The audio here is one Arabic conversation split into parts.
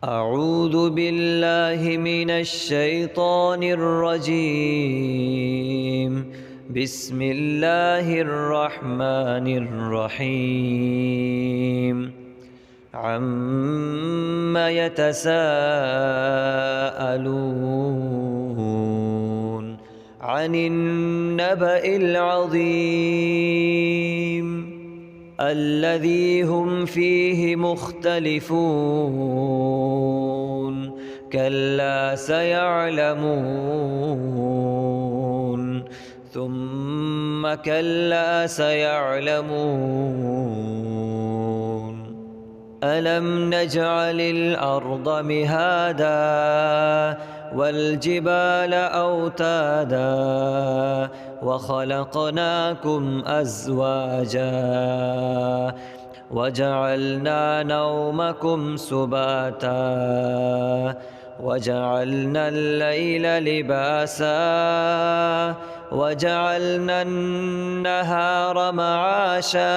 أعوذ بالله من الشيطان الرجيم. بسم الله الرحمن الرحيم. عم يتساءلون عن النبأ العظيم الذي هم فيه مختلفون كلا سيعلمون ثم كلا سيعلمون ألم نجعل الأرض مهادا والجبال أوتادا وخلقناكم أزواجا وجعلنا نومكم سباتا وجعلنا الليل لباسا وجعلنا النهار معاشا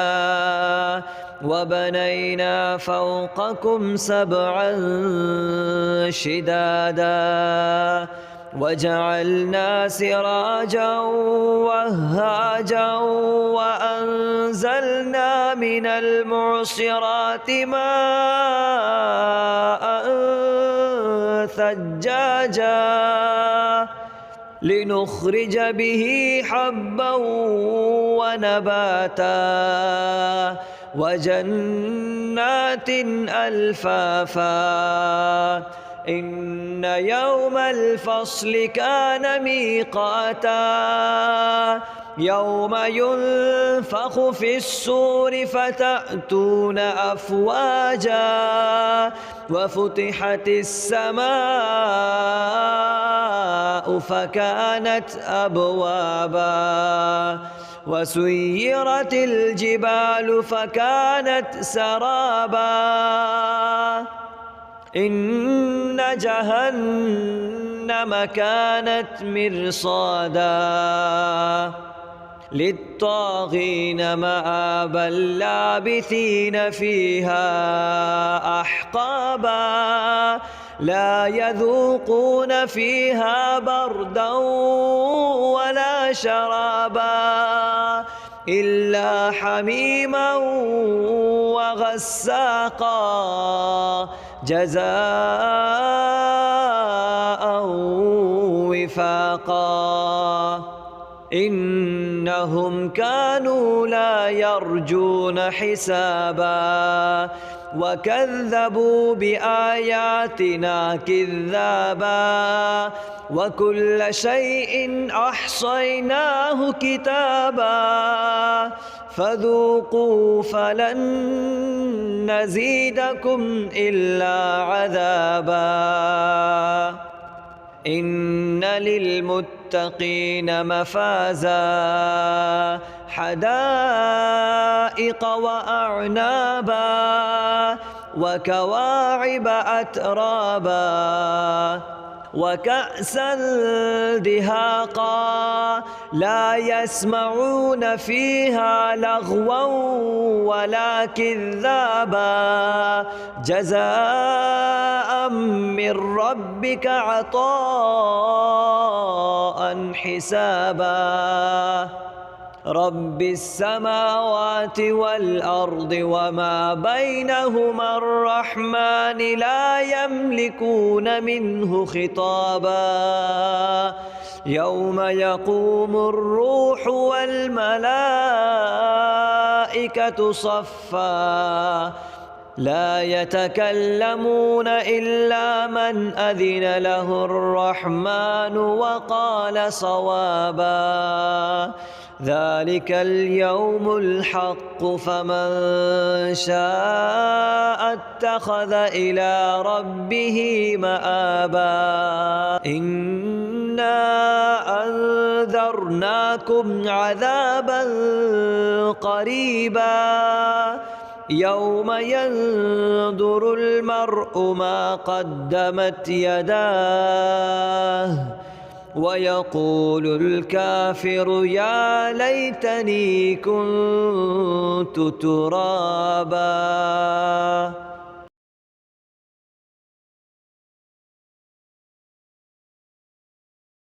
وبنينا فوقكم سبعا شدادا وجعلنا سراجا وهاجا وأنزلنا من المعصرات ماء ثجاجا لنخرج به حبا ونباتا وجنات ألفافا إن يوم الفصل كان ميقاتا يوم ينفخ في الصور فتأتون أفواجا وفتحت السماء فكانت أبوابا وسيرت الجبال فكانت سرابا إن جهنم كانت مرصادا للطاغين مآبا لابثين فيها أحقابا لا يذوقون فيها بردا ولا شرابا إلا حميما وغساقا جزاء وفاقا إنهم كانوا لا يرجون حسابا وكذبوا بآياتنا كذابا وكل شيء أحصيناه كتابا فذوقوا فلن نزيدكم إلا عذابا إن للمتقين مفازا حدائق وأعنابا وكواعب أترابا وكأسا دهاقا لا يسمعون فيها لغوا ولا كذابا جزاء من ربك عطاء حسابا رب السماوات والأرض وما بينهما الرحمن لا يملكون منه خطابا يوم يقوم الروح والملائكة صفا لا يتكلمون إلا من أذن له الرحمن وقال صوابا ذلك اليوم الحق فمن شاء اتخذ إلى ربه مآبا إنا أنذرناكم عذابا قريبا يوم ينظر المرء ما قدمت يداه ويقول الكافر يا ليتني كنت ترابا